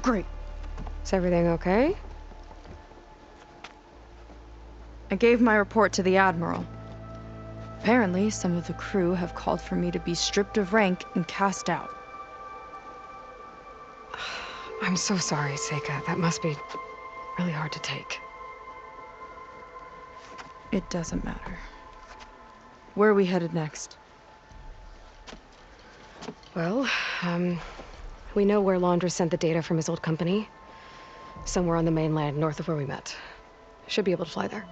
Great. Is everything okay? I gave my report to the Admiral. Apparently, some of the crew have called for me to be stripped of rank and cast out. I'm so sorry, Seika. That must be really hard to take. It doesn't matter. Where are we headed next? Well, we know where Londra sent the data from his old company. Somewhere on the mainland, north of where we met. Should be able to fly there.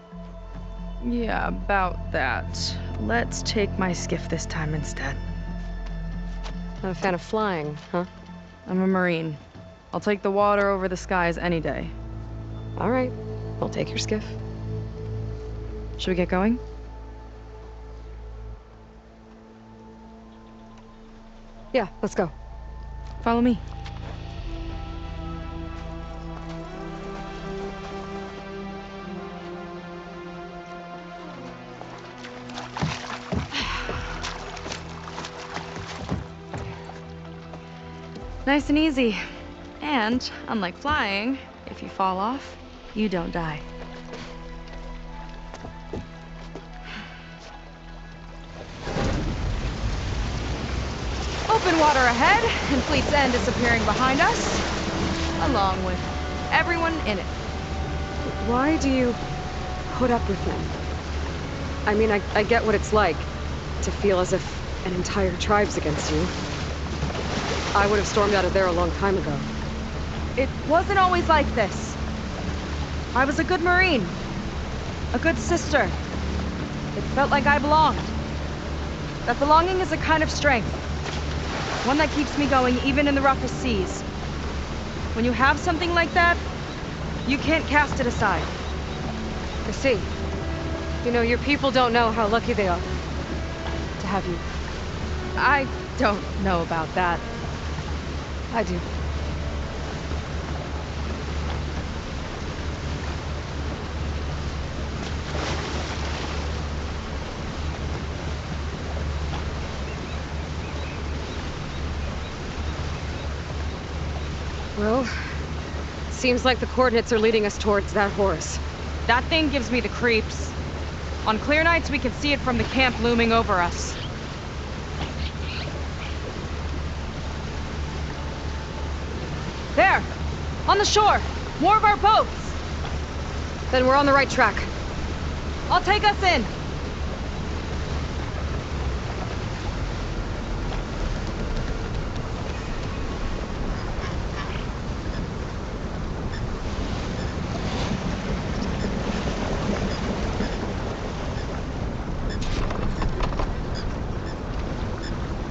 Yeah, about that. Let's take my skiff this time instead. Not a fan of flying, huh? I'm a Marine. I'll take the water over the skies any day. All right, I'll take your skiff. Should we get going? Yeah, let's go. Follow me. Nice and easy. And, unlike flying, if you fall off, you don't die. Open water ahead, and Fleet's End disappearing behind us, along with everyone in it. Why do you put up with them? I mean, I get what it's like to feel as if an entire tribe's against you. I would have stormed out of there a long time ago. It wasn't always like this. I was a good Marine. A good sister. It felt like I belonged. That belonging is a kind of strength. One that keeps me going even in the roughest seas. When you have something like that, you can't cast it aside. I see. You know, your people don't know how lucky they are to have you. I don't know about that. I do. Well, seems like the coordinates are leading us towards that horse. That thing gives me the creeps. On clear nights, we can see it from the camp looming over us. There! On the shore! More of our boats! Then we're on the right track. I'll take us in!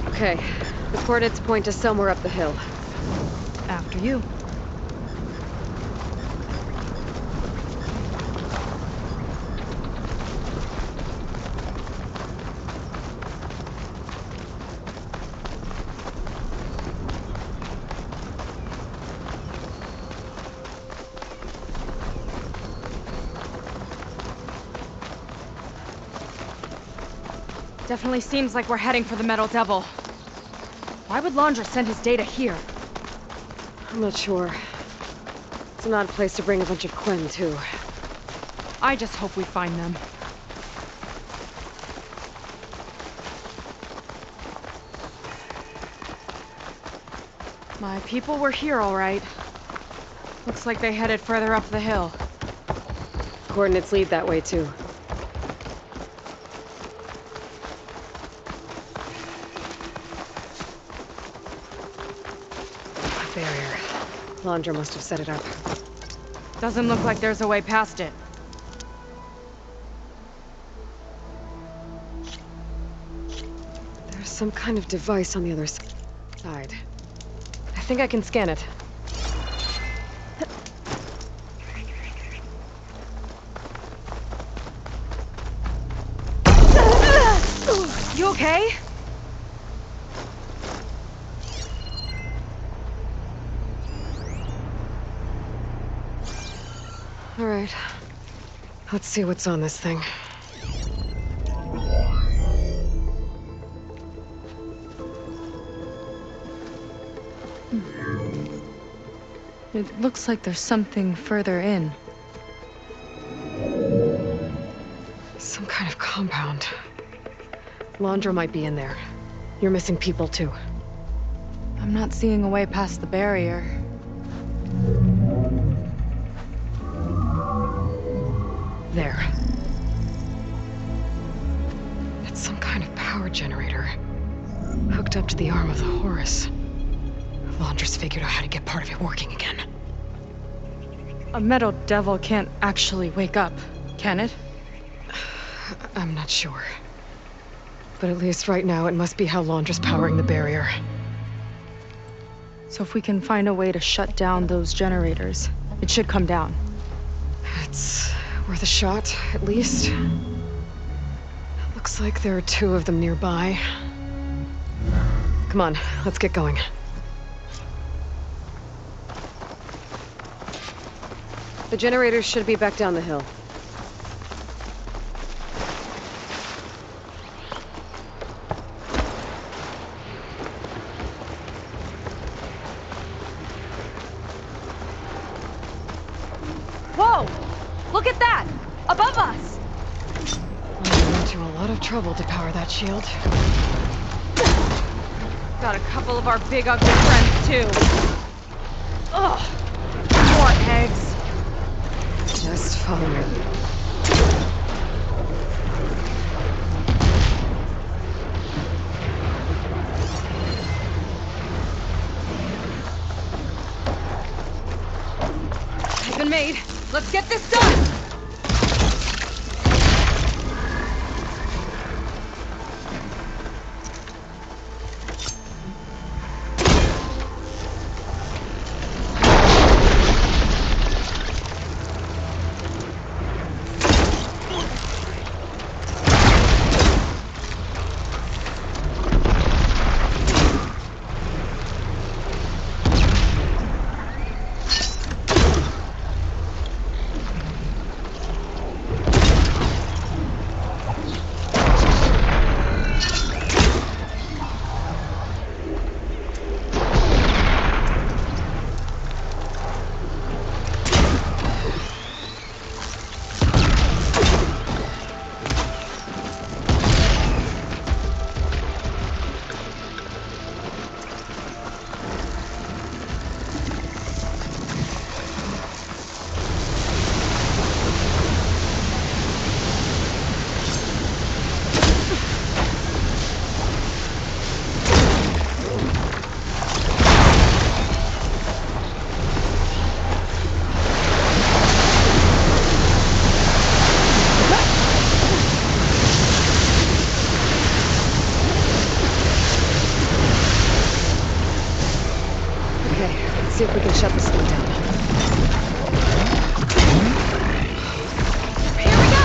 Okay, the coordinates point to somewhere up the hill. After you. Definitely seems like we're heading for the Metal Devil. Why would Londra send his data here? I'm not sure. It's an odd place to bring a bunch of Quen, too. I just hope we find them. My people were here, all right. Looks like they headed further up the hill. Coordinates lead that way, too. Barrier. Londra must have set it up. Doesn't look like there's a way past it. There's some kind of device on the other side. I think I can scan it. You okay? All right. Let's see what's on this thing. It looks like there's something further in. Some kind of compound. Londra might be in there. You're missing people too. I'm not seeing a way past the barrier. There. It's some kind of power generator. Hooked up to the arm of the Horus. Londra's figured out how to get part of it working again. A metal devil can't actually wake up, can it? I'm not sure. But at least right now, it must be how Londra's powering the barrier. So if we can find a way to shut down those generators, it should come down. It's worth a shot, at least. Looks like there are 2 of them nearby. Come on, let's get going. The generators should be back down the hill. Whoa! Look at that! Above us! I went to a lot of trouble to power that shield. Got a couple of our big ugly friends, too. Ugh! More eggs. Just follow me. Has been made. Let's get this done! See if we can shut this thing down. Here we go!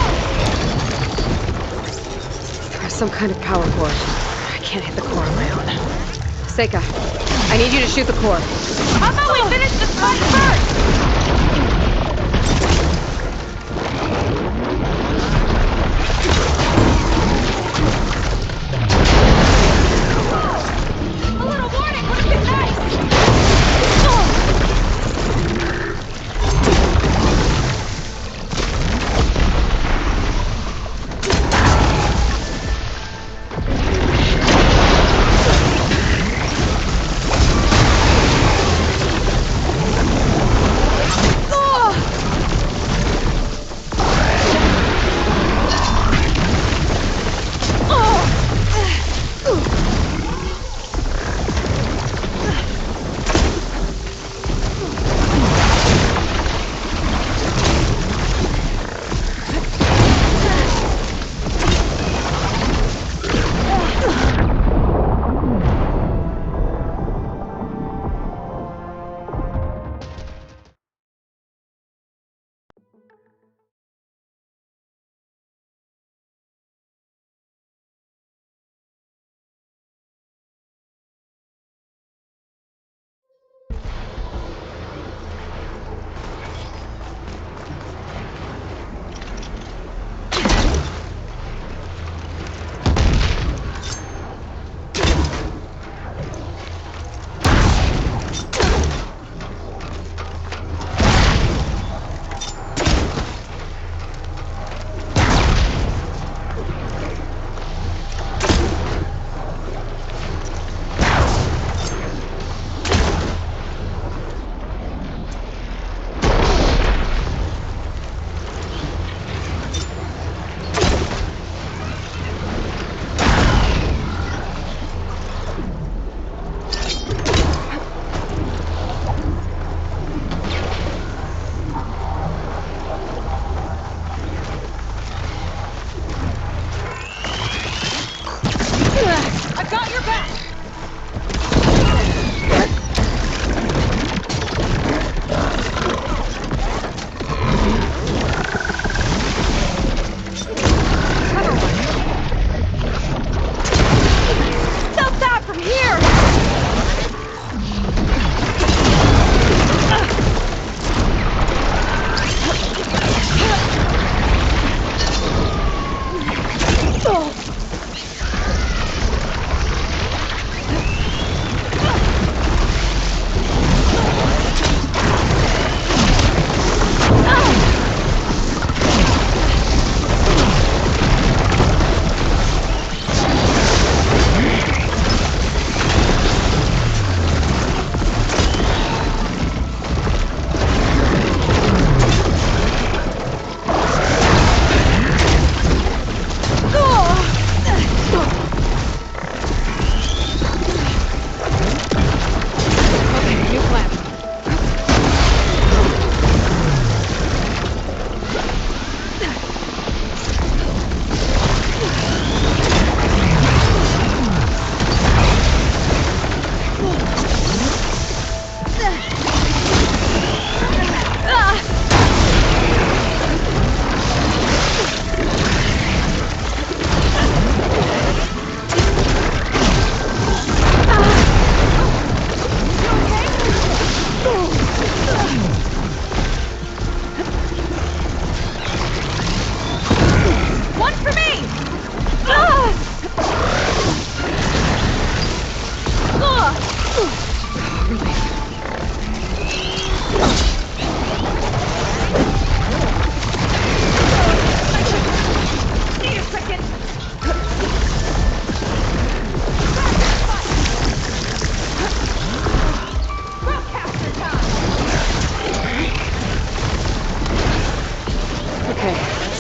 There's some kind of power core. I can't hit the core on my own. Seika, I need you to shoot the core. How about we finish this fight first? A little warning would have been nice!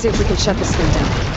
see if we can shut this thing down.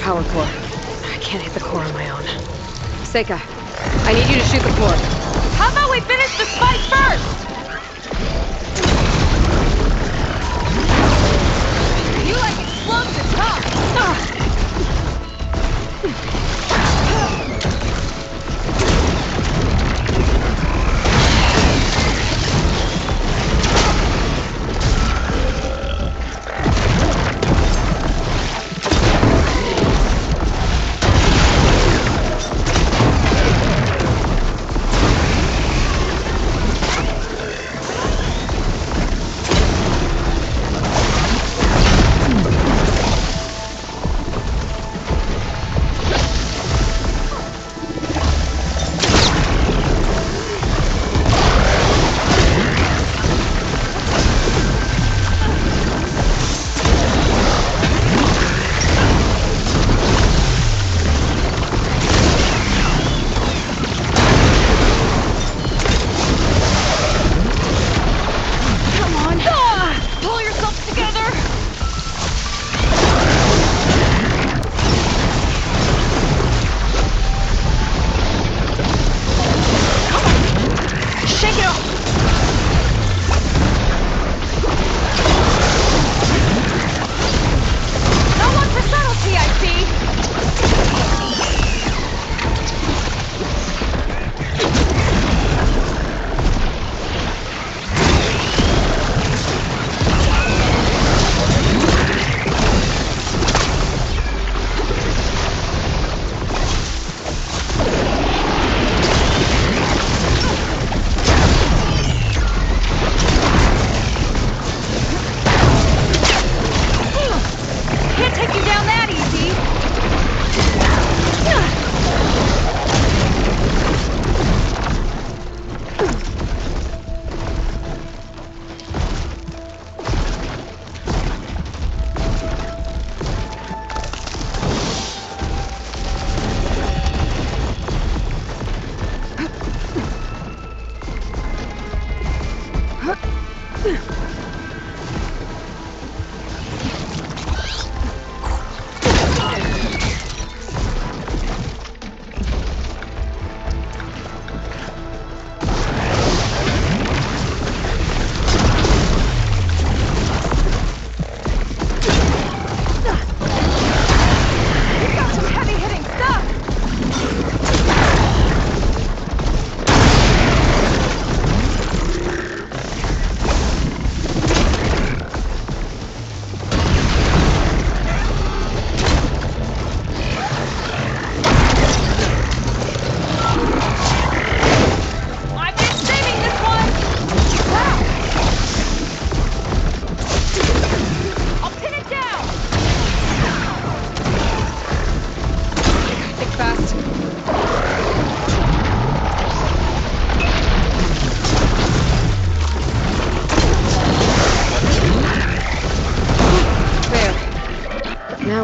Power core. I can't hit the core on my own. Seika, I need you to shoot the core. How about we finish this fight first? You like explosives, huh?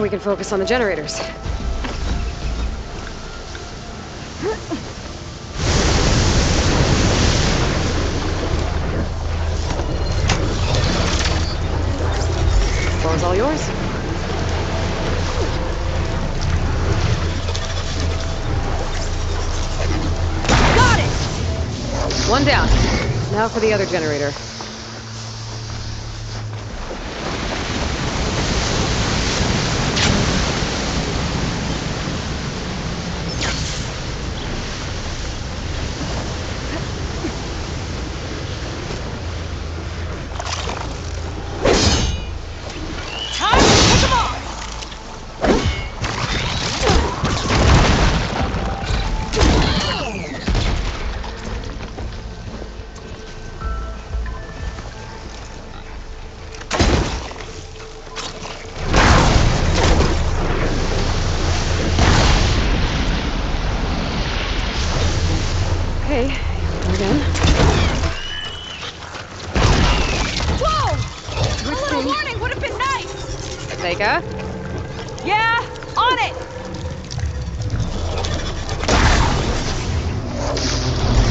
We can focus on the generators. One down. Now for the other generator. Okay, here again. Whoa! A little warning would have been nice! Seika? Yeah, on it!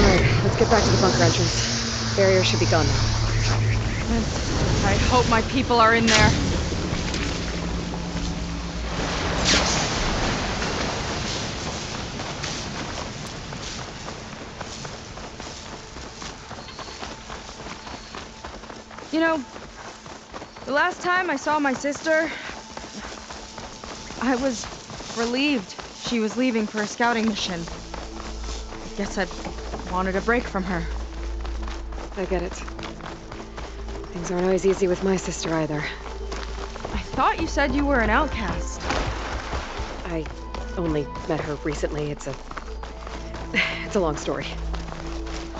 Alright, let's get back to the bunker entrance. Barrier should be gone now. I hope my people are in there. You know, the last time I saw my sister, I was relieved she was leaving for a scouting mission. I guess I'd wanted a break from her. I get it. Things aren't always easy with my sister either. I thought you said you were an outcast. I only met her recently. It's a long story.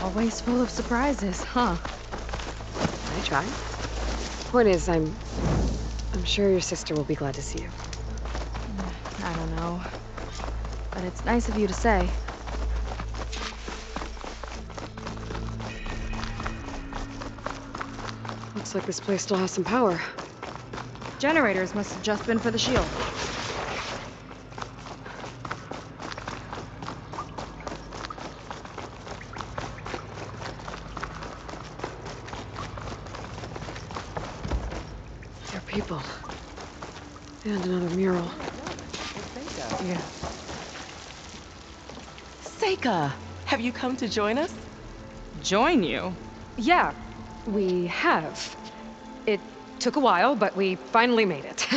Always full of surprises, huh? I try. Point is, I'm sure your sister will be glad to see you. I don't know. But it's nice of you to say. Looks like this place still has some power. Generators must have just been for the shield. There are people. And another mural. Yeah. Seika, have you come to join us? Join you? Yeah, we have. It took a while, but we finally made it.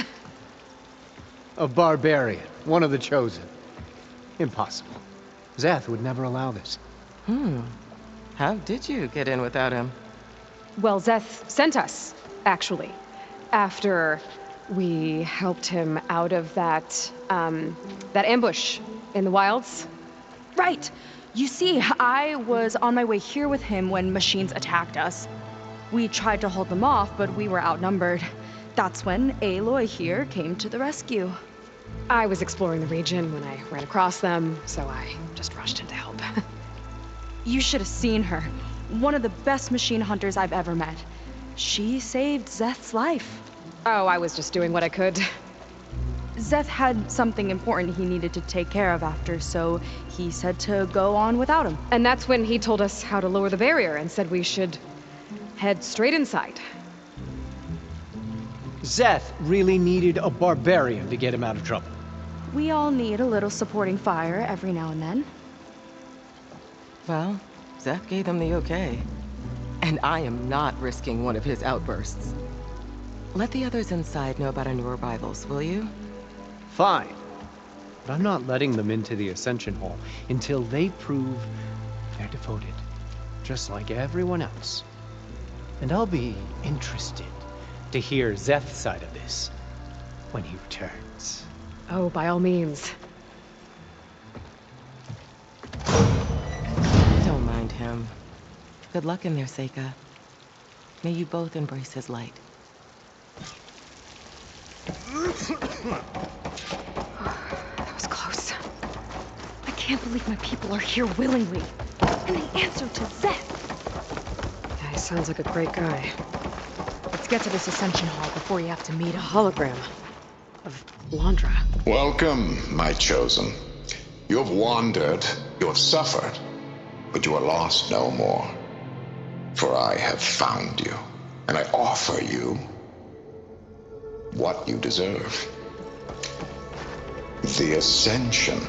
A barbarian, one of the chosen. Impossible. Zeth would never allow this. How did you get in without him? Well, Zeth sent us, actually. After we helped him out of that ambush in the wilds. Right! You see, I was on my way here with him when machines attacked us. We tried to hold them off, but we were outnumbered. That's when Aloy here came to the rescue. I was exploring the region when I ran across them, so I just rushed in to help. You should have seen her. One of the best machine hunters I've ever met. She saved Zeth's life. Oh, I was just doing what I could. Zeth had something important he needed to take care of after, so he said to go on without him. And that's when he told us how to lower the barrier and said we should head straight inside. Zeth really needed a barbarian to get him out of trouble. We all need a little supporting fire every now and then. Well, Zeth gave them the okay. And I am not risking one of his outbursts. Let the others inside know about our new arrivals, will you? Fine. But I'm not letting them into the Ascension Hall until they prove they're devoted, just like everyone else. And I'll be interested to hear Zeth's side of this when he returns. Oh, by all means. Don't mind him. Good luck in there, Seika. May you both embrace his light. That was close. I can't believe my people are here willingly. And they answered to Zeth. Yeah, he sounds like a great guy. Let's get to this Ascension Hall before you have to meet A him. hologram of Londra. Welcome, my chosen. You have wandered, you have suffered, but you are lost no more. For I have found you, and I offer you what you deserve. The Ascension.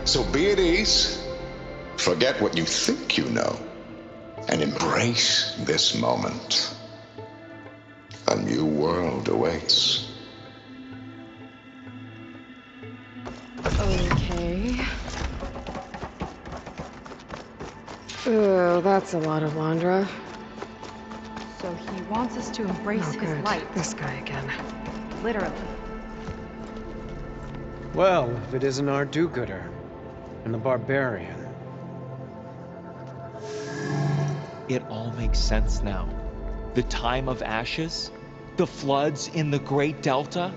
So be at ease, Forget what you think you know, and embrace this moment. A new world awaits. Okay. Oh, that's a lot of Londra. So he wants us to embrace Oh, his good. light. This guy again. Literally. Well, if it isn't our do-gooder, and the barbarian. It all makes sense now. The time of ashes, the floods in the Great Delta.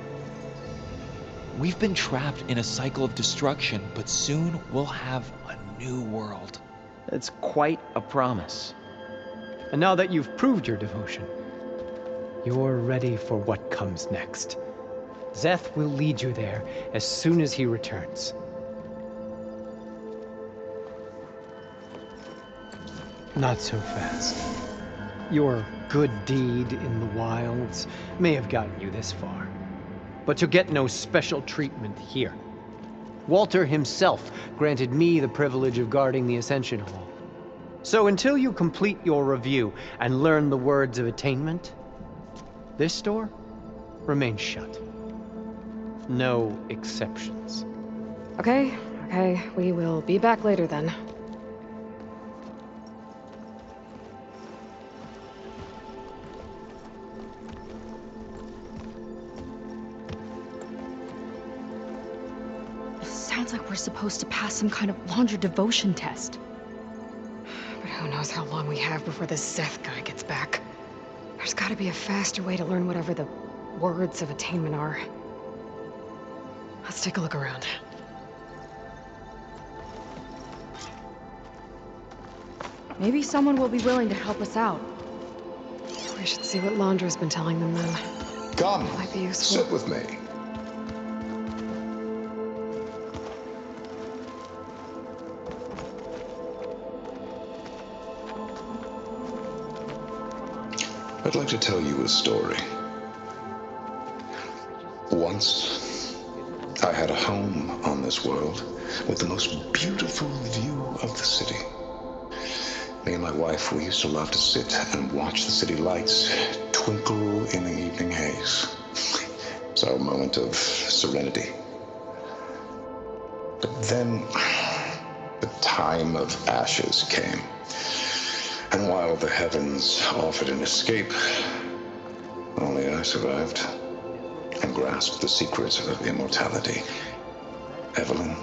We've been trapped in a cycle of destruction, but soon we'll have a new world. It's quite a promise. And now that you've proved your devotion, you're ready for what comes next. Szeth will lead you there as soon as he returns. Not so fast. Your good deed in the wilds may have gotten you this far, but you'll get no special treatment here. Walter himself granted me the privilege of guarding the Ascension Hall. So until you complete your review and learn the words of attainment, this door remains shut. No exceptions. Okay, we will be back later then. Sounds like we're supposed to pass some kind of Londra devotion test. But who knows how long we have before this Szeth guy gets back. There's gotta be a faster way to learn whatever the words of attainment are. Let's take a look around. Maybe someone will be willing to help us out. We should see what Londra's been telling them then. Come, Might be useful. sit with me. I'd like to tell you a story. Once, I had a home on this world with the most beautiful view of the city. Me and my wife, we used to love to sit and watch the city lights twinkle in the evening haze. It's our moment of serenity. But then, the time of ashes came. And while the heavens offered an escape, only I survived and grasped the secrets of immortality. Evelyn,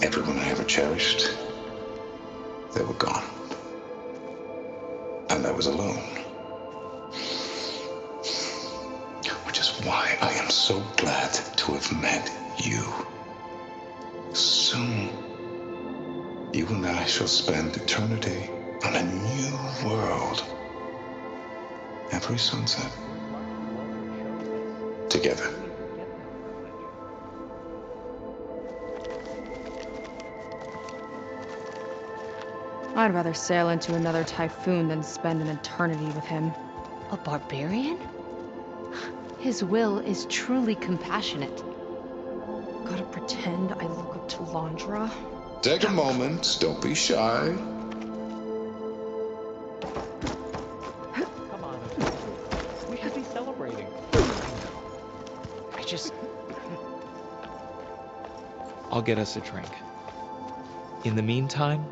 everyone I ever cherished, they were gone. And I was alone. Which is why I am so glad to have met you. Soon, you and I shall spend eternity on a new world. Every sunset. Together. I'd rather sail into another typhoon than spend an eternity with him. A barbarian? His will is truly compassionate. Gotta pretend I look up to Londra. Take a moment, don't be shy. Come on, we should be celebrating. I'll get us a drink. In the meantime,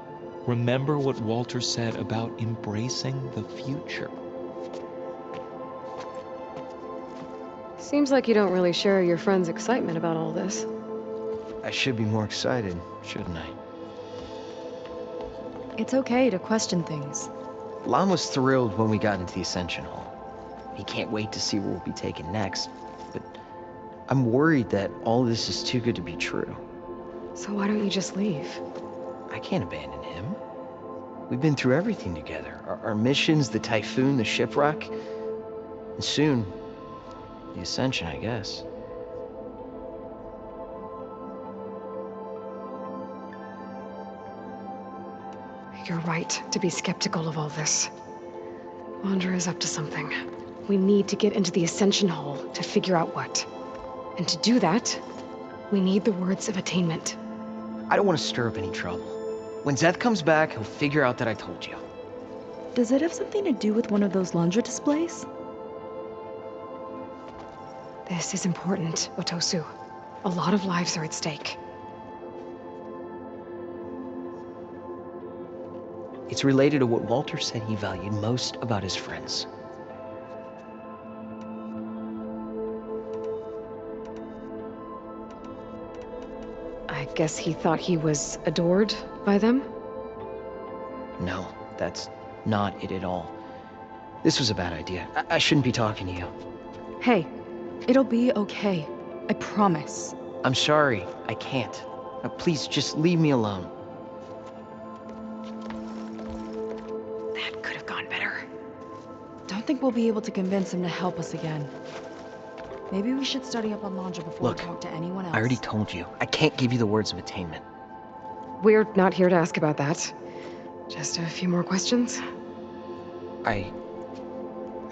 remember what Walter said about embracing the future. Seems like you don't really share your friend's excitement about all this. I should be more excited, shouldn't I? It's okay to question things. Lon was thrilled when we got into the Ascension Hall. He can't wait to see where we'll be taken next, but I'm worried that all this is too good to be true. So why don't you just leave? I can't abandon him. We've been through everything together. Our missions, the typhoon, the shipwreck, and soon, the Ascension, I guess. You're right to be skeptical of all this. Londra is up to something. We need to get into the Ascension Hall to figure out what. And to do that, we need the words of attainment. I don't want to stir up any trouble. When Zeth comes back, he'll figure out that I told you. Does it have something to do with one of those Londra displays? This is important, Otosu. A lot of lives are at stake. It's related to what Walter said he valued most about his friends. I guess he thought he was adored by them? No, that's not it at all. This was a bad idea. I shouldn't be talking to you. Hey, it'll be okay. I promise. I'm sorry, I can't. Please, just leave me alone. That could have gone better. Don't think we'll be able to convince him to help us again. Maybe we should study up on Londra before Look, we talk to anyone else. I already told you. I can't give you the words of attainment. We're not here to ask about that. Just a few more questions. I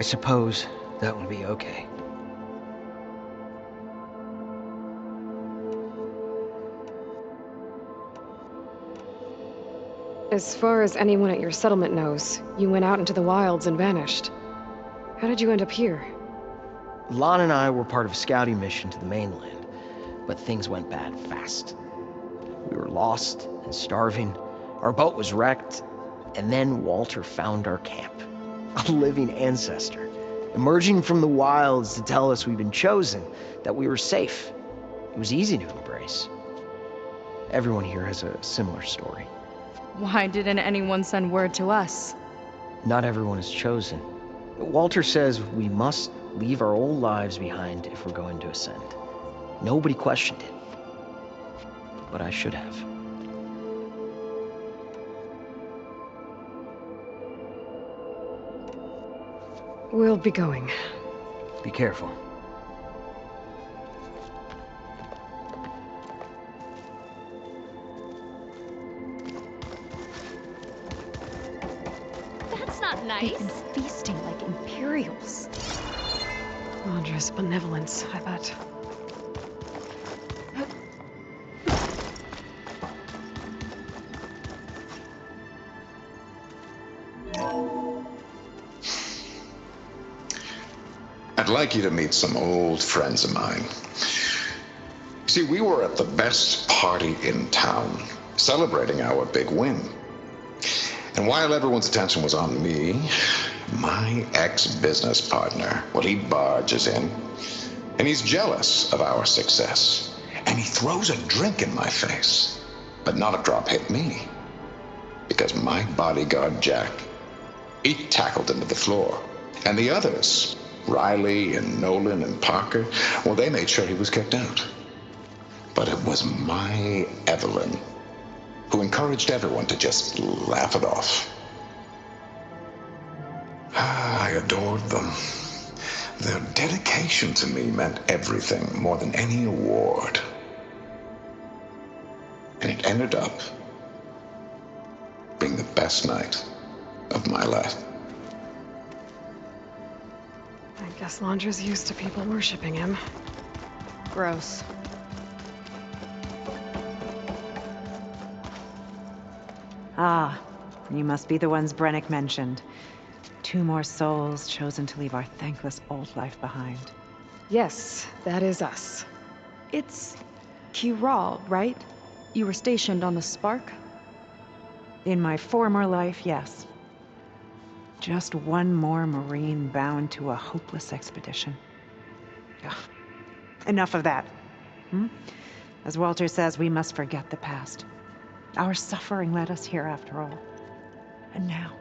suppose that would be okay. As far as anyone at your settlement knows, you went out into the wilds and vanished. How did you end up here? Lon and I were part of a scouting mission to the mainland, but things went bad fast. We were lost and starving, our boat was wrecked, and then Walter found our camp. A living ancestor, emerging from the wilds to tell us we'd been chosen, that we were safe. It was easy to embrace. Everyone here has a similar story. Why didn't anyone send word to us? Not everyone is chosen. Walter says we must leave our old lives behind if we're going to ascend. Nobody questioned it. But I should have. We'll be going. Be careful. That's not They've nice. been feasting like Imperials. Londra's benevolence, I bet. I'd like you to meet some old friends of mine. See, we were at the best party in town, celebrating our big win. And while everyone's attention was on me, my ex-business partner, well, he barges in, and he's jealous of our success. And he throws a drink in my face, but not a drop hit me. Because my bodyguard, Jack, he tackled him to the floor. And the others, Riley and Nolan and Parker, well, they made sure he was kicked out. But it was my Evelyn who encouraged everyone to just laugh it off. I adored them. Their dedication to me meant everything, more than any award. And it ended up being the best night of my life. I guess Londra's used to people worshipping him. Gross. Ah, you must be the ones Brennick mentioned. 2 more souls chosen to leave our thankless old life behind. Yes, that is us. It's Kiral, right? You were stationed on the Spark? In my former life, yes. Just one more Marine bound to a hopeless expedition. Ugh. Enough of that. As Walter says, we must forget the past. Our suffering led us here after all. And now,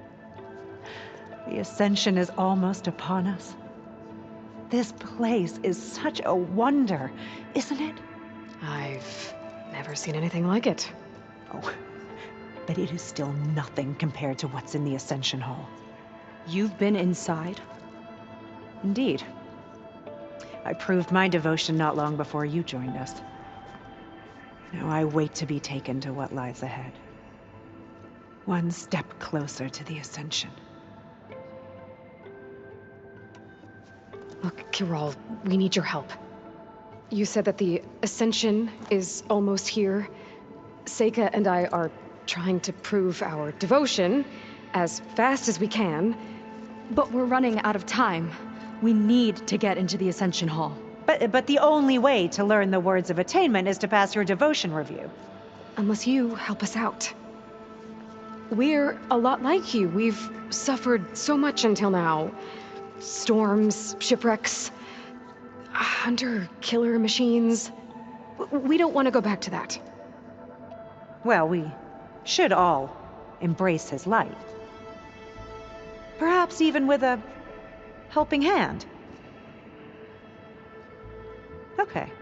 the ascension is almost upon us. This place is such a wonder, isn't it? I've never seen anything like it. Oh, but it is still nothing compared to what's in the Ascension Hall. You've been inside? Indeed. I proved my devotion not long before you joined us. Now I wait to be taken to what lies ahead. One step closer to the Ascension. Look, Kiral, we need your help. You said that the Ascension is almost here. Seika and I are trying to prove our devotion as fast as we can. But we're running out of time. We need to get into the Ascension Hall. But the only way to learn the words of attainment is to pass your devotion review. Unless you help us out. We're a lot like you. We've suffered so much until now. Storms, shipwrecks, hunter-killer machines. We don't want to go back to that. Well, we should all embrace his light. Perhaps even with a helping hand. Okay.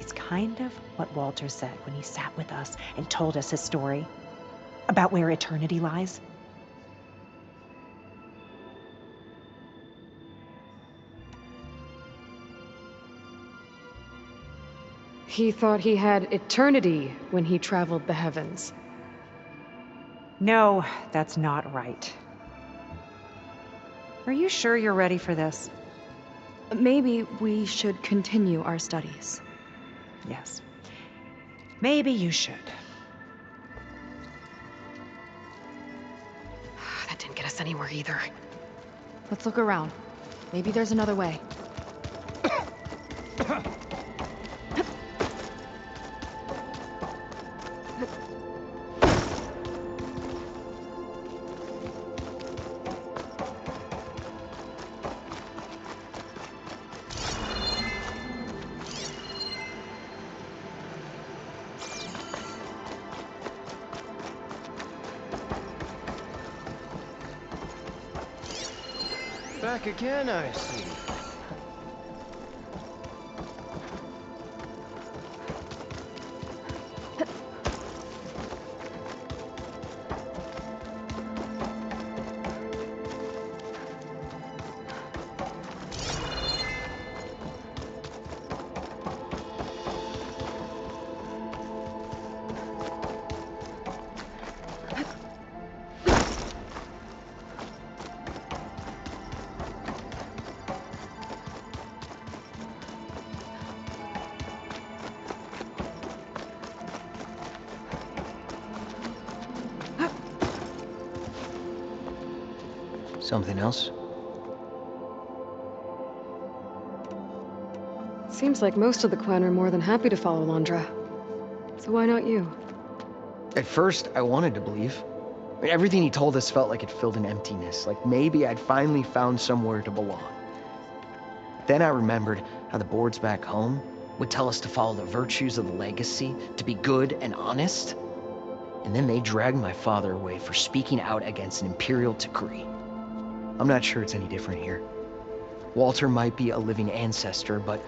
It's kind of what Walter said when he sat with us and told us his story about where eternity lies. He thought he had eternity when he traveled the heavens. No, that's not right. Are you sure you're ready for this? Maybe we should continue our studies. Yes. Maybe you should. That didn't get us anywhere either. Let's look around. Maybe there's another way. Back again, I see. Something else? Seems like most of the clan are more than happy to follow Londra. So why not you? At first, I wanted to believe. I mean, everything he told us felt like it filled an emptiness, like maybe I'd finally found somewhere to belong. Then I remembered how the boards back home would tell us to follow the virtues of the legacy, to be good and honest. And then they dragged my father away for speaking out against an imperial decree. I'm not sure it's any different here. Walter might be a living ancestor, but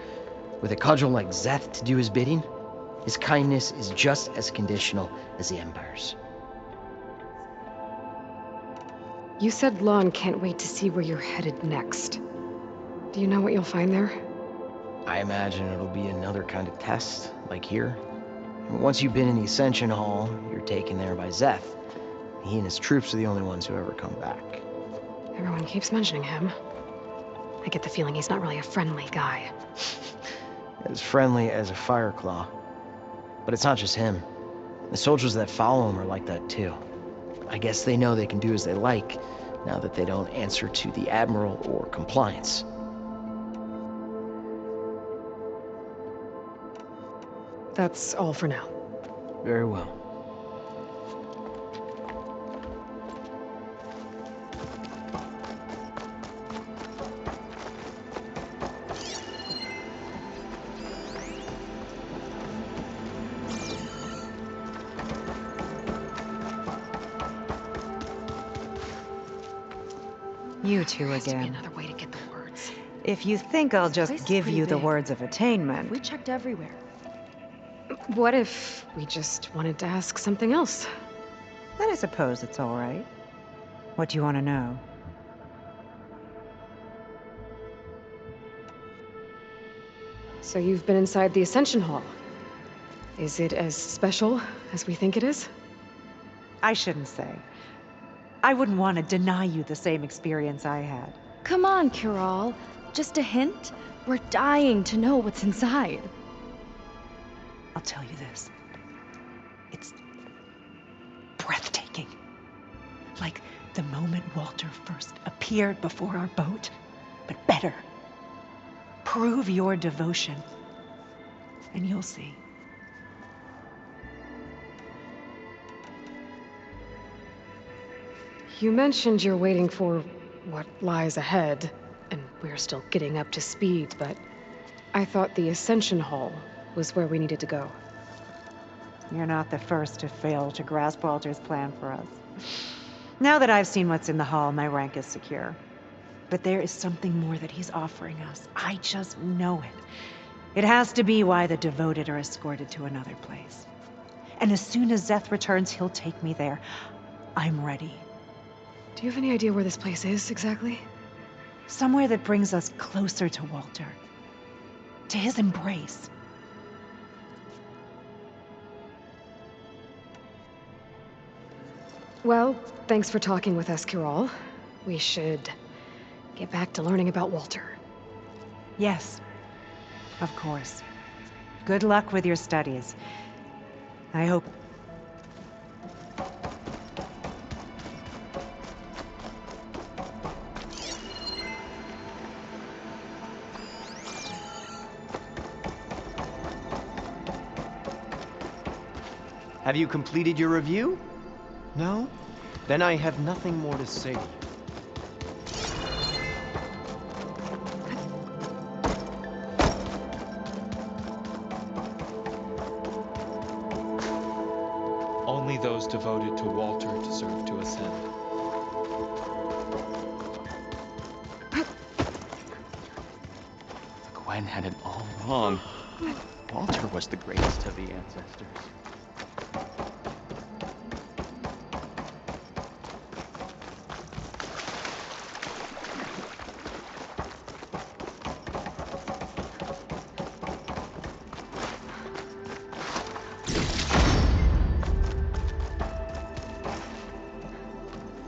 with a cudgel like Zeth to do his bidding, his kindness is just as conditional as the Empire's. You said Lon can't wait to see where you're headed next. Do you know what you'll find there? I imagine it'll be another kind of test, like here. Once you've been in the Ascension Hall, you're taken there by Zeth. He and his troops are the only ones who ever come back. Everyone keeps mentioning him. I get the feeling he's not really a friendly guy. As friendly as a Fireclaw. But it's not just him. The soldiers that follow him are like that too. I guess they know they can do as they like, now that they don't answer to the Admiral or compliance. That's all for now. Very well. You two There has to be again. another way to get the words. If you think I'll This just place is give pretty you the big. words of attainment. We checked everywhere. What if we just wanted to ask something else? Then I suppose it's all right. What do you want to know? So you've been inside the Ascension Hall. Is it as special as we think it is? I shouldn't say. I wouldn't want to deny you the same experience I had. Come on, Kiral. Just a hint? We're dying to know what's inside. I'll tell you this. It's breathtaking. Like the moment Walter first appeared before our boat, but better. Prove your devotion, and you'll see. You mentioned you're waiting for what lies ahead, and we're still getting up to speed, but I thought the Ascension Hall was where we needed to go. You're not the first to fail to grasp Walter's plan for us. Now that I've seen what's in the hall, my rank is secure. But there is something more that he's offering us. I just know it. It has to be why the devoted are escorted to another place. And as soon as Zeth returns, he'll take me there. I'm ready. Do you have any idea where this place is, exactly? Somewhere that brings us closer to Walter. To his embrace. Well, thanks for talking with us, Kiral. We should get back to learning about Walter. Yes, of course. Good luck with your studies. I hope... Have you completed your review? No? Then I have nothing more to say to you. Only those devoted to Walter deserve to ascend. Gwen had it all wrong. Walter was the greatest of the ancestors.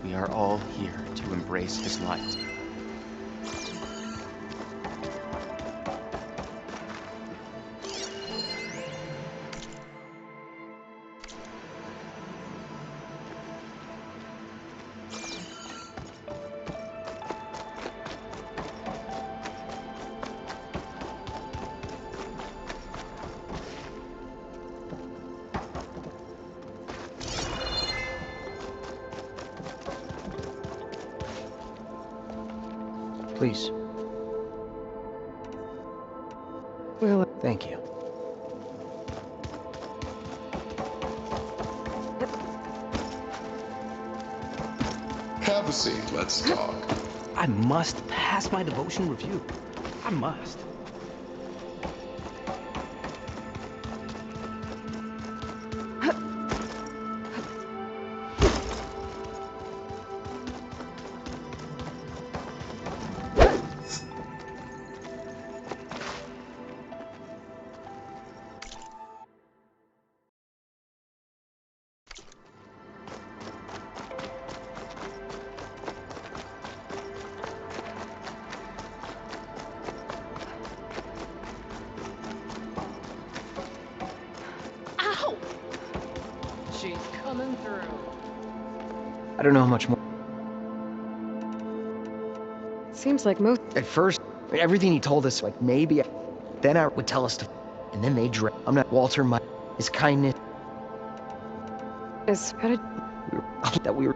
We are all here to embrace his light. Please. Well, Thank you. Have a seat, let's talk. I must pass my devotion review. I must. she's coming through. I don't know how much more. Seems like most... At first, everything he told us, like maybe, then I would tell us to, and then they dread. I'm not Walter. His kindness. That we were.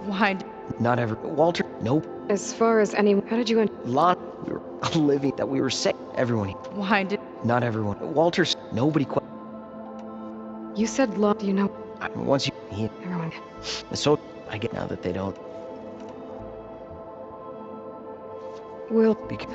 Why? Not ever. Walter. Nope. As far as any... How did you... Lon. We were living. That we were sick. Everyone. Why did? Not everyone. Walter's. Nobody. You said love, you know... Once you. Everyone... So I get now that they don't. We'll... Because.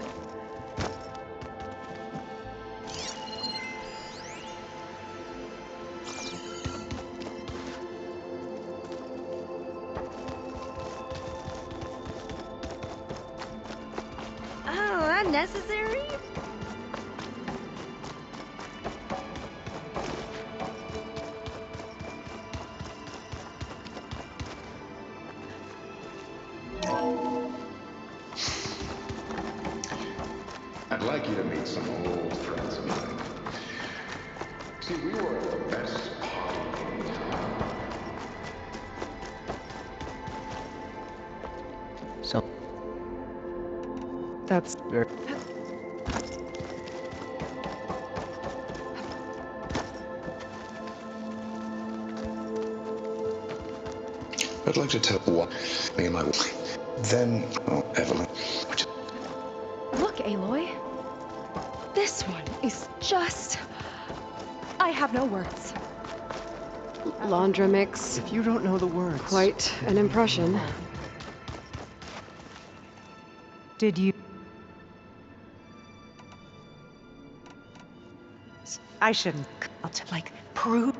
Oh, unnecessary? I'd like you to meet some old friends of mine. See, we were the best party in town. That's very... I'd like to tell what me and my wife. Then, oh, Evelyn. Look, Aloy. This one is just... I have no words. Londra makes If you don't know the words... quite an impression. Did you... I shouldn't. I'll tell, like, prove...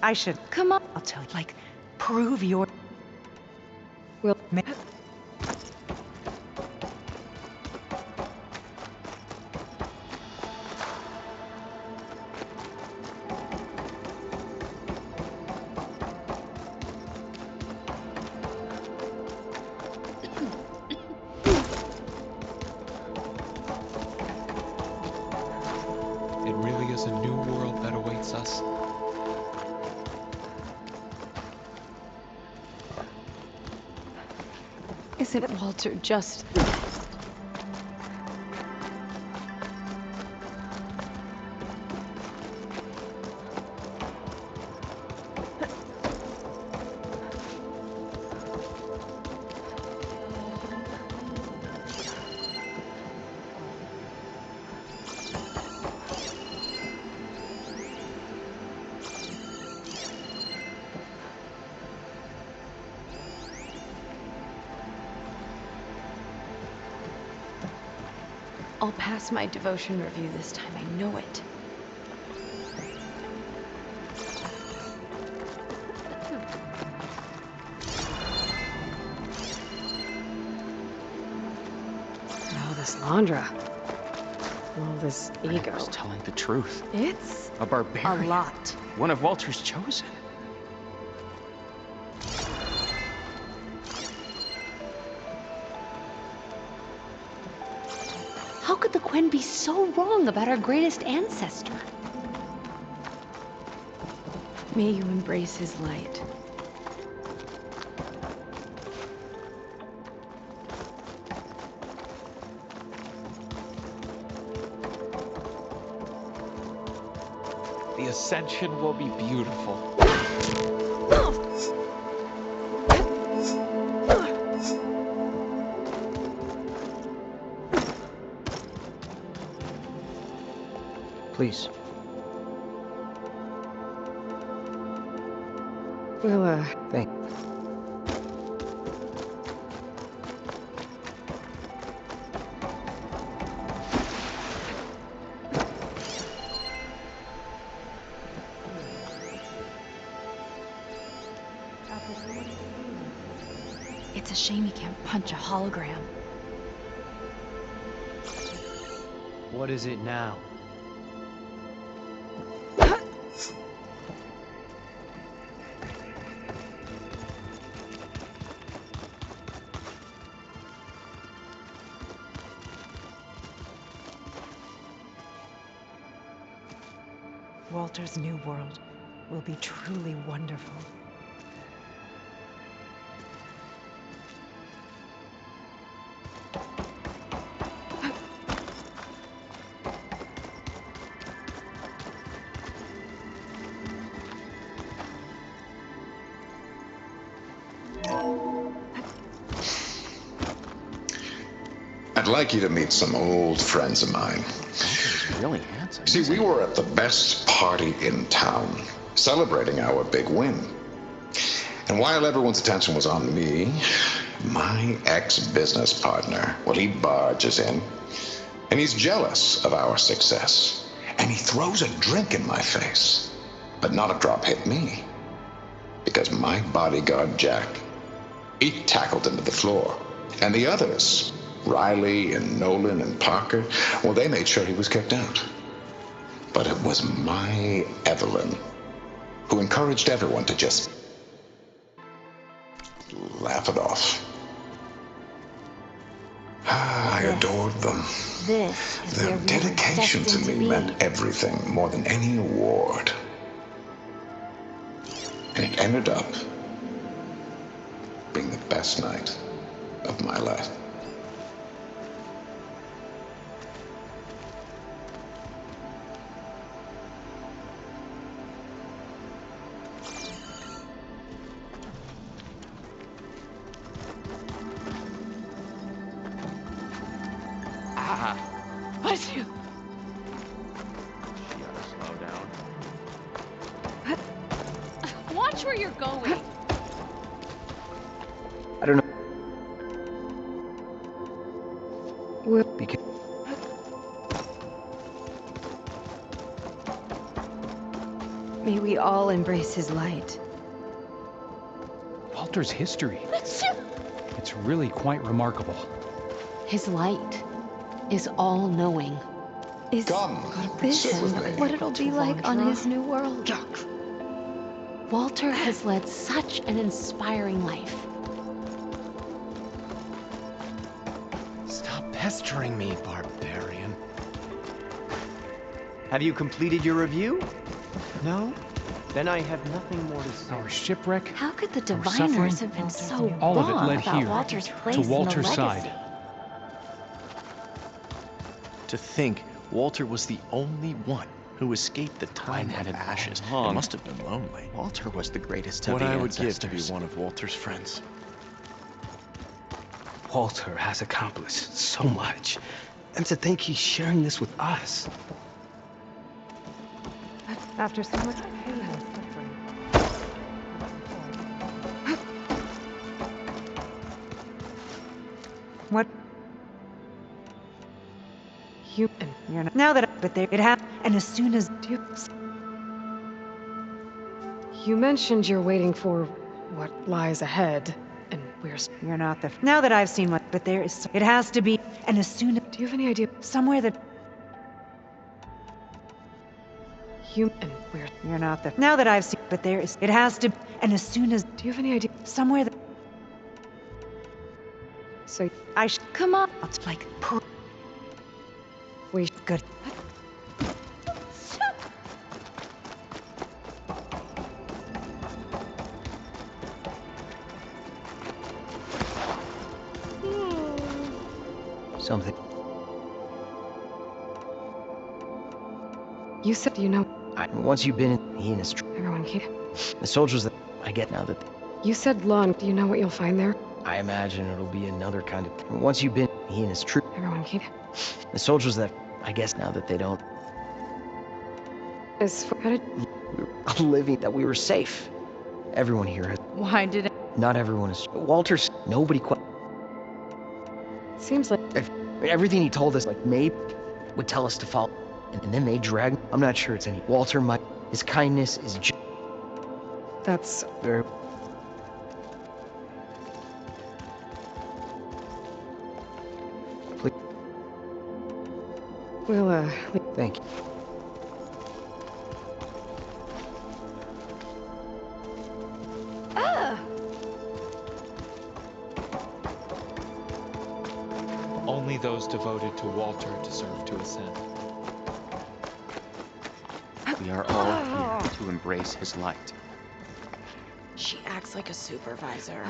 I should... Come on. I'll tell you, like, prove your... Well, It really is a new world that awaits us. Isn't Walter just... I'll pass my devotion review this time, I know it. oh, this Londra. All this I ego. was telling the truth. It's A a barbarian. lot. One of Walter's chosen. How could the Quen be so wrong about our greatest ancestor? May you embrace his light. The ascension will be beautiful. Please. Well, Thank. It's a shame you can't punch a hologram. What is it now? Walter's new world will be truly wonderful. I'd like you to meet some old friends of mine. Walter's really handsome. See, we were at the best party in town, celebrating our big win. And while everyone's attention was on me, my ex-business partner, well, he barges in, and he's jealous of our success. And he throws a drink in my face. But not a drop hit me. Because my bodyguard, Jack, he tackled him to the floor. And the others, Riley and Nolan and Parker, well, they made sure he was kicked out. But it was my Evelyn who encouraged everyone to just laugh it off. I adored them. This is Their where we were dedication to destined me be. meant everything, more than any award. And it ended up being the best night of my life. Watch where you're going. I don't know. Well, because May we all embrace his light. Walter's history. It's really quite remarkable. His light is all-knowing. Is Come, this sit with me. what it'll be like on his new world? Walter has led such an inspiring life. Stop pestering me, barbarian. have you completed your review? No? Then I have nothing more to say. Our shipwreck, How could the our suffering, diviners have been so all of it wrong led about here, Walter's place to in the Walter's legacy? side. To think Walter was the only one who escaped the time had of it ashes. It wrong. must have been lonely. Walter was the greatest of What the I would ancestors. give to be one of Walter's friends. Walter has accomplished so much. And to think he's sharing this with us. After so much pain and suffering. What? You're not. Now that, but there, it happened, and as soon as You mentioned you're waiting for what lies ahead, and you're not the. Now that I've seen what, but there is. It has to be, and as soon as. do you have any idea? Somewhere that. We're. You're not the. Now that I've seen, but there is. It has to, and as soon as. Do you have any idea? Somewhere that. So I should. Come on. It's like. we Good. Something. You said you know Once you've been in, he and his everyone can't. the soldiers that I get now that You said lawn. Do you know what you'll find there? I imagine it'll be another kind of. Once you've been, he and his troop, Everyone can't. the soldiers that I guess now that they don't. How did? We were living that we were safe. Everyone here has. Why did it? Not everyone is. Walter's. Nobody quite. Seems like Everything he told us, like Mabe, would tell us to follow, and then they drag. I'm not sure it's any. Walter might. His kindness is just that's very. Please, well. thank you. Only those devoted to Walter deserve to ascend. We are all here to embrace his light. She acts like a supervisor.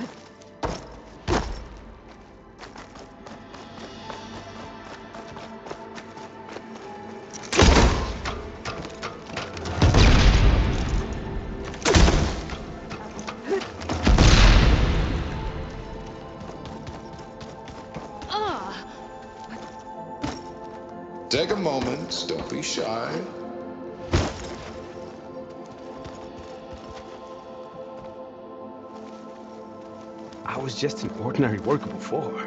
Take a moment, don't be shy. I was just an ordinary worker before.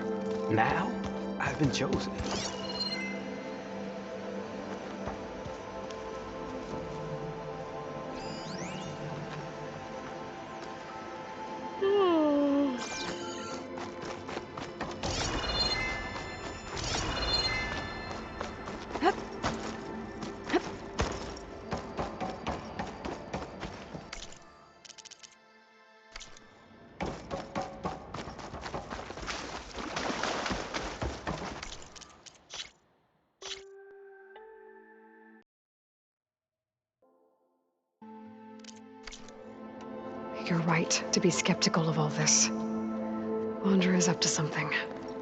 Now, I've been chosen. You're right to be skeptical of all this. Londra is up to something.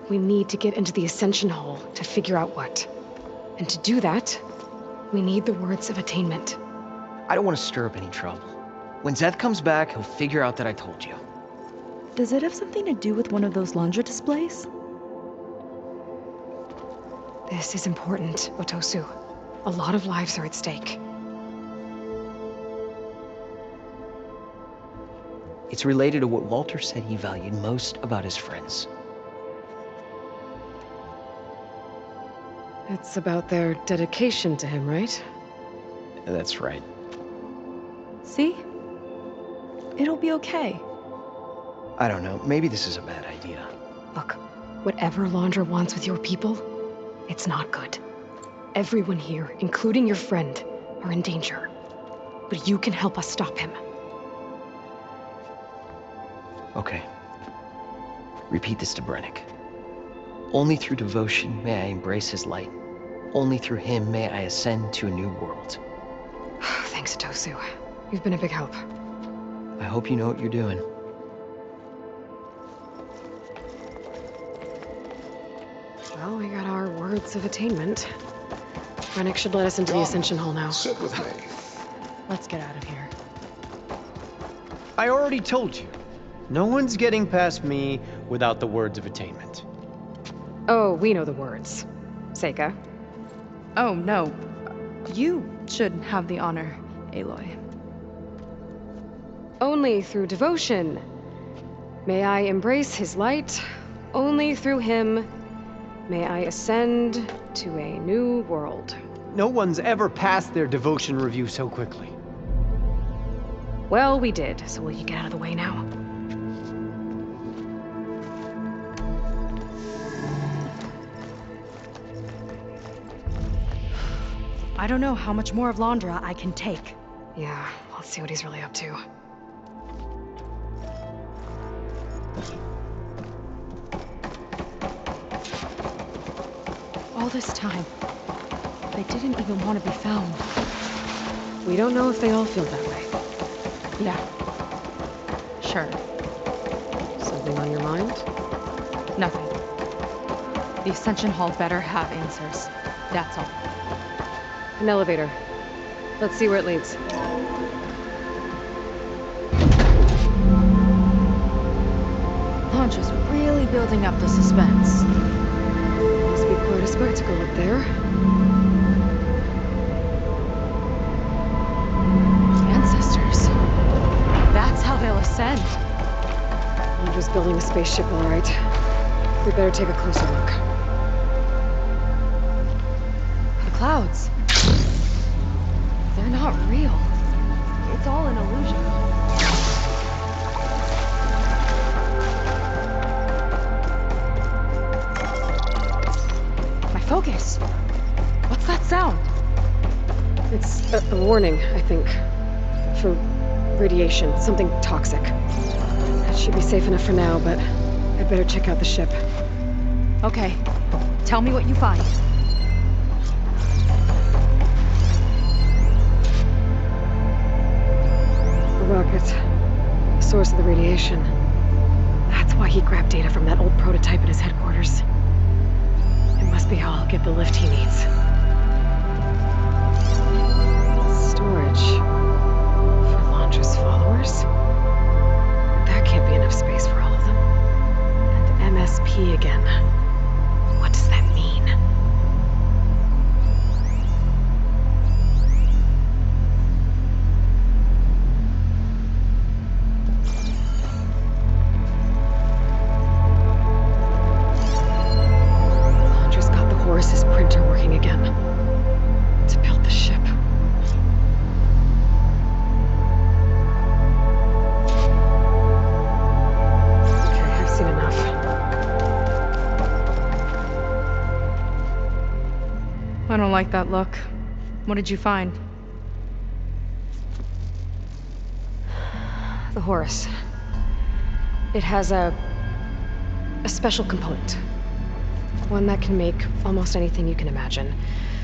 We need to get into the Ascension Hall to figure out what. And to do that, we need the words of attainment. I don't want to stir up any trouble. When Zeth comes back, he'll figure out that I told you. Does it have something to do with one of those Londra displays? This is important, Otosu. A lot of lives are at stake. It's related to what Walter said he valued most about his friends. It's about their dedication to him, right? That's right. See? It'll be okay. I don't know, maybe this is a bad idea. Look, whatever Londra wants with your people, it's not good. Everyone here, including your friend, are in danger. But you can help us stop him. Okay. Repeat this to Brennick. Only through devotion may I embrace his light. Only through him may I ascend to a new world. Thanks, Tosu. You've been a big help. I hope you know what you're doing. Well, we got our words of attainment. Brennick should let us into the Ascension Hall now. Sit with me. Let's get out of here. I already told you. No one's getting past me without the words of attainment. Oh, we know the words. Seika. Oh, no. You should have the honor, Aloy. Only through devotion may I embrace his light. Only through him may I ascend to a new world. No one's ever passed their devotion review so quickly. Well, we did, so will you get out of the way now? I don't know how much more of Londra I can take. Yeah, let's see what he's really up to. All this time, they didn't even want to be found. We don't know if they all feel that way. Yeah. Sure. Something on your mind? Nothing. The Ascension Hall better have answers. That's all. An elevator. Let's see where it leads. Londra's really building up the suspense. Must be quite a spectacle up there. Ancestors. That's how they'll ascend. Londra's building a spaceship, all right. We better take a closer look. The clouds. They're not real. It's all an illusion. My focus. What's that sound? It's a warning, I think. For radiation, something toxic. It should be safe enough for now, but I'd better check out the ship. Okay. Tell me what you find. A rocket. The source of the radiation. That's why he grabbed data from that old prototype at his headquarters. It must be how I'll get the lift he needs. Storage. For Londra's followers? That can't be enough space for all of them. And MSP again. What does that mean? Londra's got the Horus's printer working again. To build the ship. Okay, I've seen enough. I don't like that look. What did you find? The Horus. It has a special component. One that can make almost anything you can imagine.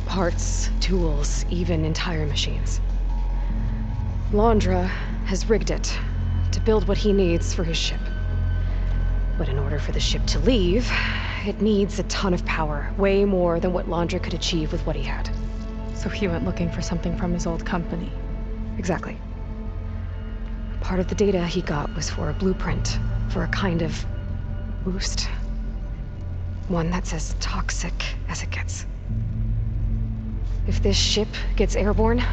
Parts, tools, even entire machines. Londra has rigged it to build what he needs for his ship. But in order for the ship to leave, it needs a ton of power, way more than what Londra could achieve with what he had. So he went looking for something from his old company. Exactly. Part of the data he got was for a blueprint, for a kind of boost. One that's as toxic as it gets. If this ship gets airborne,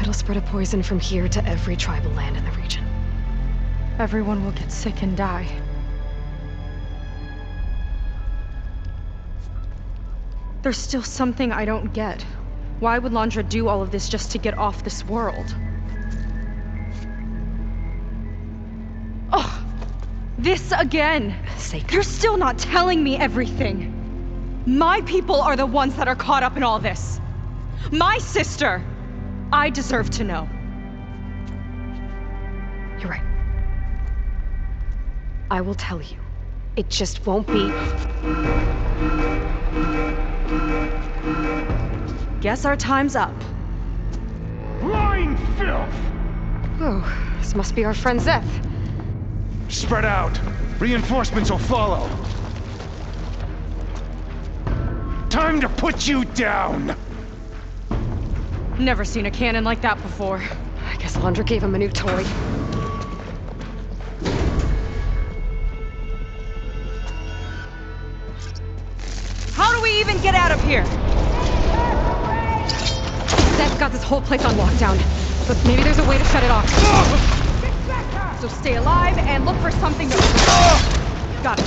it'll spread a poison from here to every tribal land in the region. Everyone will get sick and die. There's still something I don't get. Why would Londra do all of this just to get off this world? Oh, this again! You're still not telling me everything! My people are the ones that are caught up in all this! My sister! I deserve to know. You're right. I will tell you. It just won't be... Guess our time's up. Lying filth! Oh, this must be our friend Zeth. Spread out. Reinforcements will follow. Time to put you down! Never seen a cannon like that before. I guess Londra gave him a new toy. How do we even get out of here? Zeth got this whole place on lockdown, but maybe there's a way to shut it off. So stay alive and look for something to... Got it.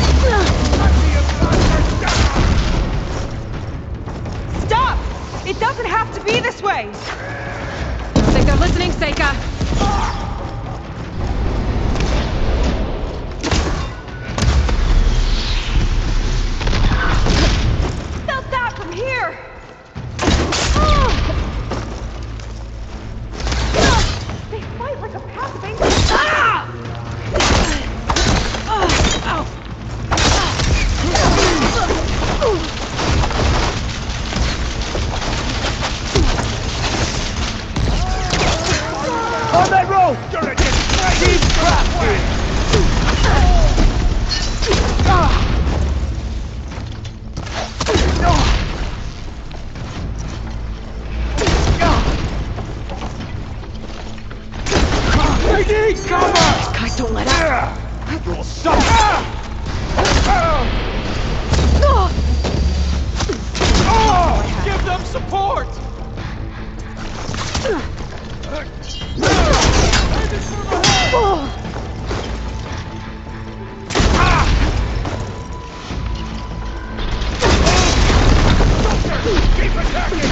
Stop! It doesn't have to be this way! I don't think they're listening, Seika. Felt that from here! They fight like a passive anger. On that road! You're a deep trap! I need cover! Guys, don't let up. You'll suffer! Give them support! Keep attacking!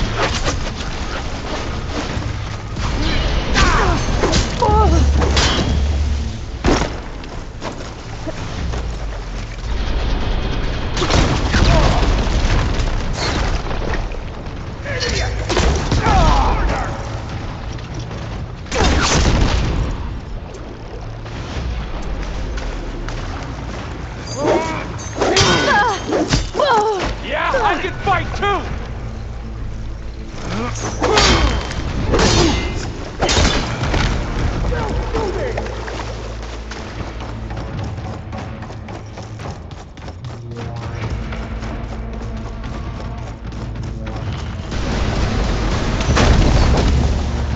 Yeah, I can fight too!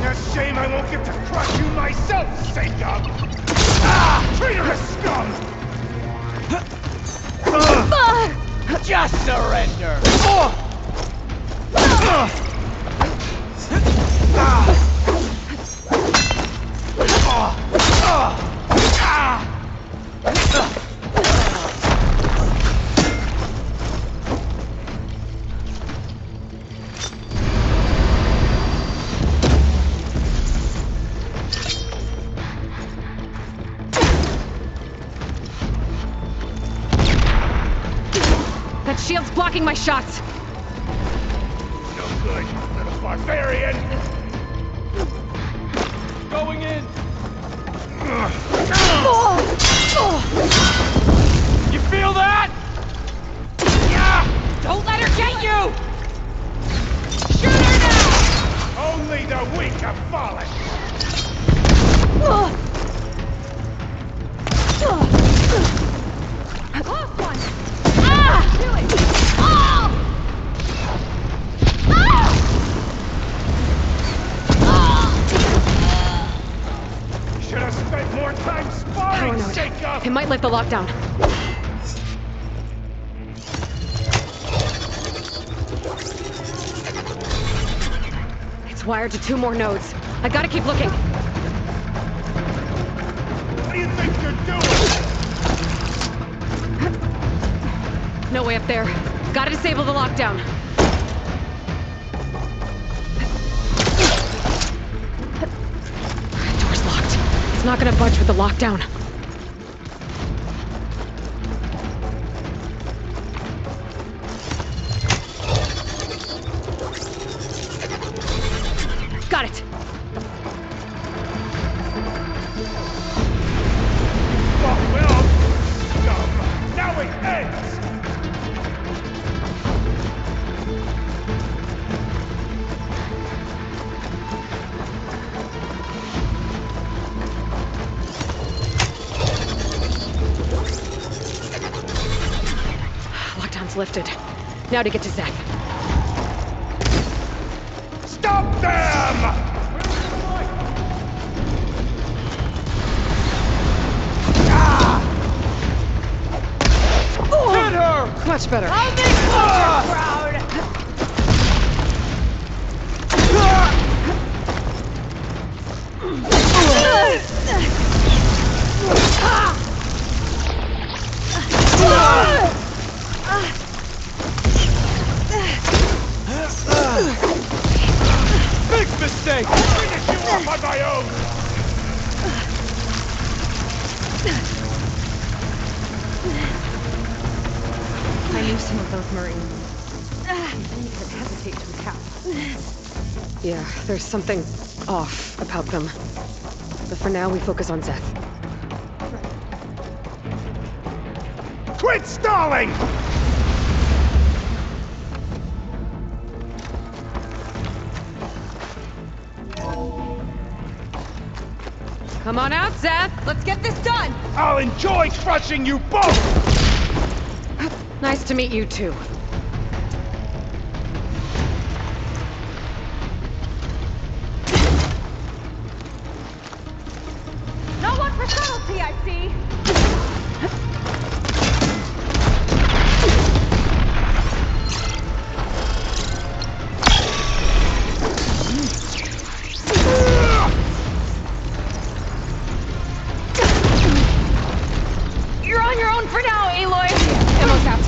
It's a shame I won't get to crush you myself, Seika! Traitorous scum! Just surrender! That shield's blocking my shots. No good, little barbarian! Going in! You feel that? Yeah! Don't let her get you! Shoot her now! Only the weak have fallen! Lost one! Ah! Do it! Oh! Should have spent more time Oh sparring, no, Seika! it might lift the lockdown. It's wired to 2 more nodes. I gotta keep looking. What do you think you're doing? No way up there. Gotta disable the lockdown. Door's locked. It's not gonna budge with the lockdown. Got it. Well, now it ends! Lockdown's lifted. Now to get to Zeth. Stop them! Hit her! Much better. I'll make Walter proud! Big mistake! Finish you off on my own! I knew some of those Marines. I didn't even hesitate to attack. Yeah, there's something off about them. But for now, we focus on Zeth. Quit stalling! Come on out, Zeth! Let's get this done! I'll enjoy crushing you both! Nice to meet you, too. No one for subtlety, I see! You're on your own for now, Aloy! Ammo's out.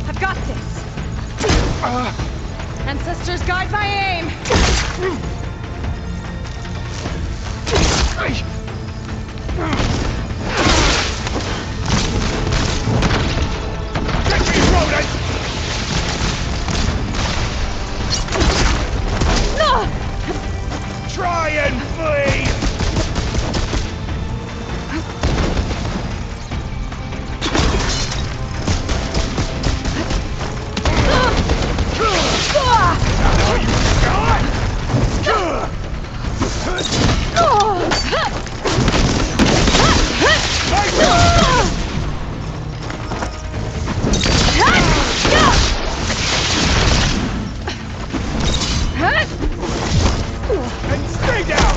I've got this. Ancestors guide my aim. Get me, rodent! Try and flee! Are you done? And stay down!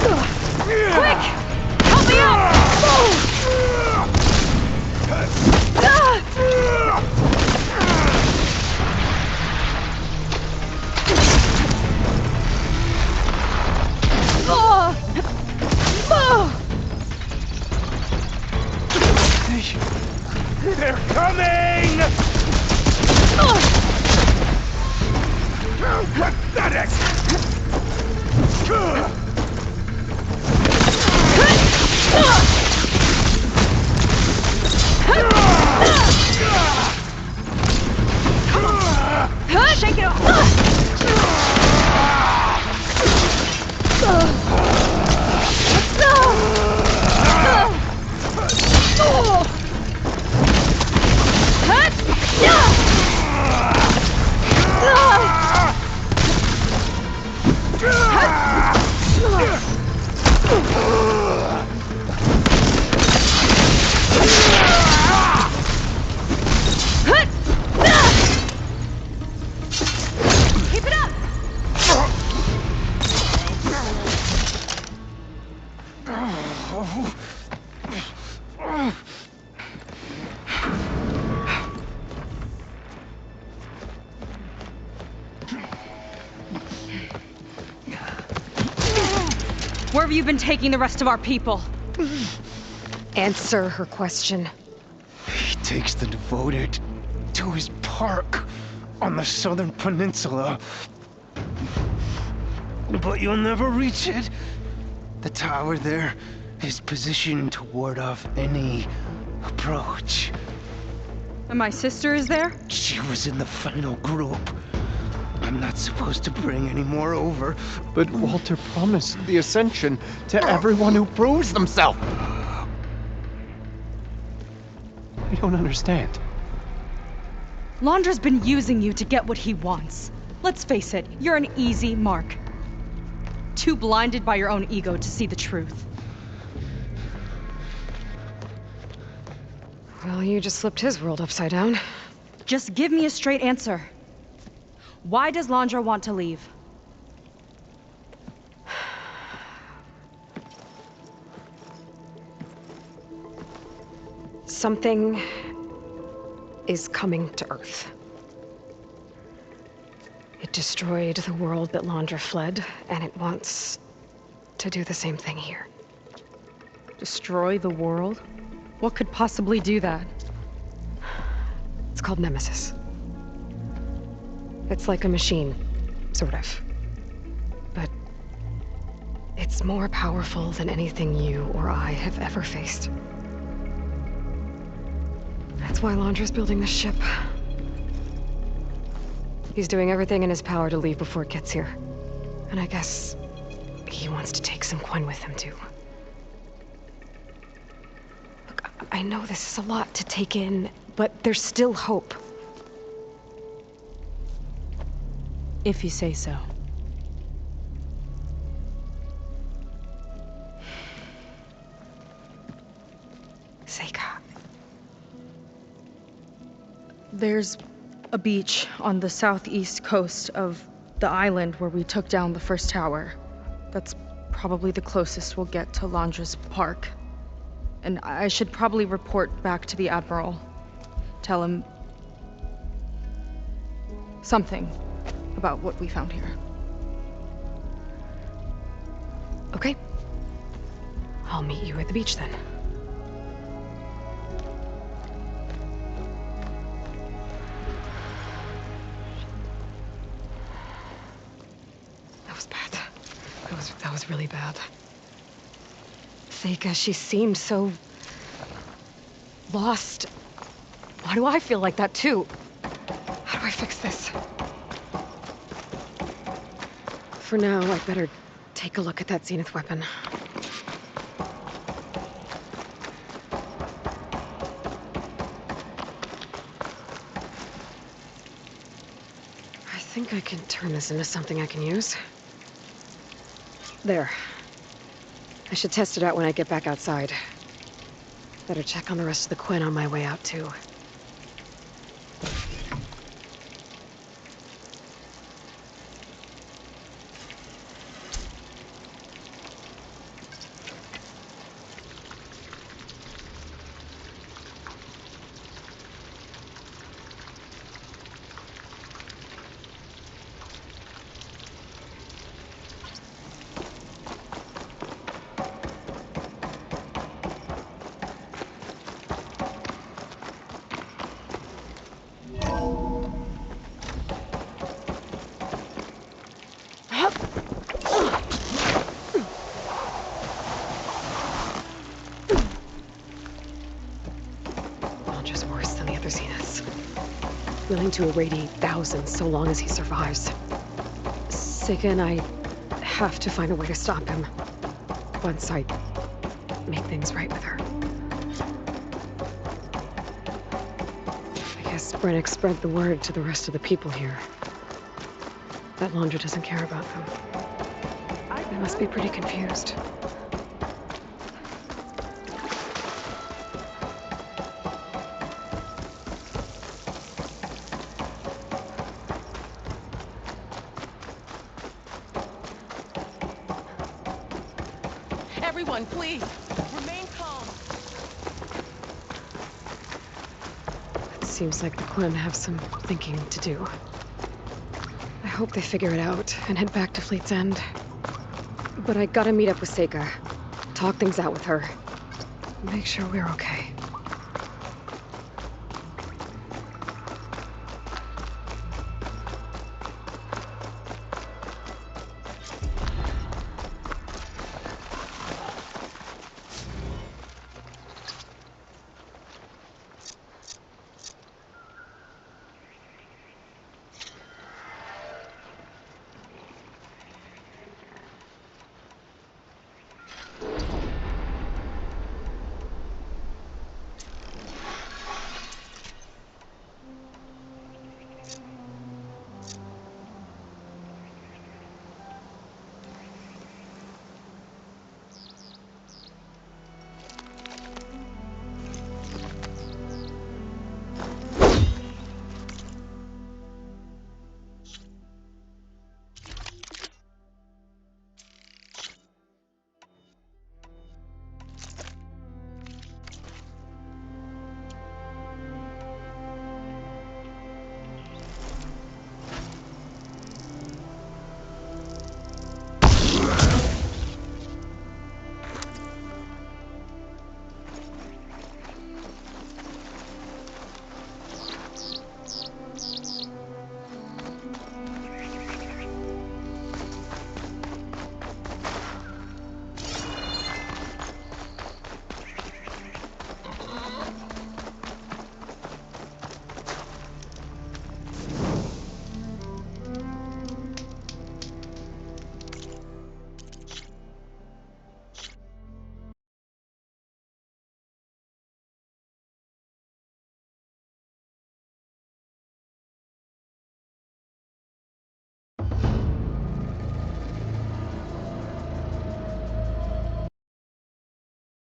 Quick! Help me out! They're coming! Pathetic! Shake it off! Where have you been taking the rest of our people? Answer her question. He takes the devoted to his park on the southern peninsula. But you'll never reach it. The tower there is positioned to ward off any approach. And my sister is there? She was in the final group. I'm not supposed to bring any more over. But Walter promised the Ascension to everyone who proves themselves. I don't understand. Londra's been using you to get what he wants. Let's face it, you're an easy mark. Too blinded by your own ego to see the truth. Well, you just flipped his world upside down. Just give me a straight answer. Why does Londra want to leave? Something is coming to Earth. It destroyed the world that Londra fled, and it wants to do the same thing here. Destroy the world? What could possibly do that? It's called Nemesis. It's like a machine, sort of. But it's more powerful than anything you or I have ever faced. That's why Londra's building this ship. He's doing everything in his power to leave before it gets here. And I guess he wants to take some Quen with him, too. Look, I know this is a lot to take in, but there's still hope. If you say so. Seika. There's a beach on the southeast coast of the island where we took down the first tower. That's probably the closest we'll get to Londra's park. And I should probably report back to the Admiral. Tell him something about what we found here. Okay. I'll meet you at the beach then. That was bad. That was really bad. Seika, she seemed so lost. Why do I feel like that too? How do I fix this? For now, I'd better take a look at that Zenith weapon. I think I can turn this into something I can use. There. I should test it out when I get back outside. Better check on the rest of the Quen on my way out, too. Just worse than the other Zeniths. Willing to irradiate thousands so long as he survives. Seika and I have to find a way to stop him. Once I make things right with her. I guess Zebronics spread the word to the rest of the people here. That Londra doesn't care about them. They must be pretty confused. Everyone, please, remain calm. It seems like the Quen have some thinking to do. I hope they figure it out and head back to Fleet's End. But I gotta meet up with Seika. Talk things out with her. Make sure we're okay.